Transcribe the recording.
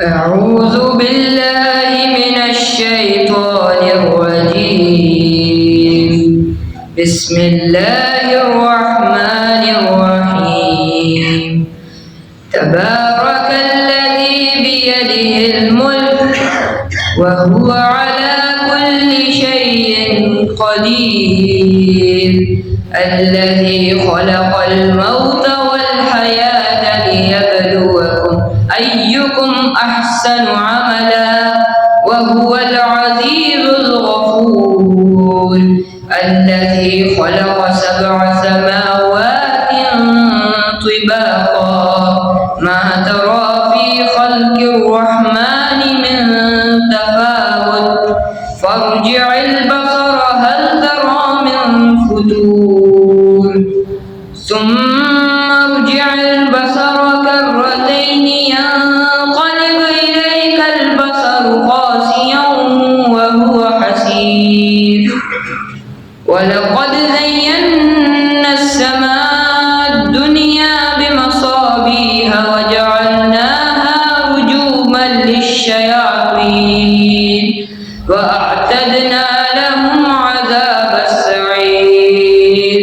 أعوذ بالله من الشيطان الرجيم. بسم الله الرحمن الرحيم. تبارك الذي بيده الملك وهو على كل شيء قدير، الذي خلق الموت والحياة ليبلوكم أيكم أحسن عملا وهو العزيز الغفور، الذي خلق 7 سماوات طباقا ما ترى في خلق الرحمن من تفاوت فارجع البصر هل ترى من فتور ثم ارجع البصر كرتين ينقلب إليك البصر خاسئا وهو حسير، ولقد زينا السماء الدنيا بمصابيح وجعلناها رجوما للشياطين وأعتدنا لهم عذاب السعير.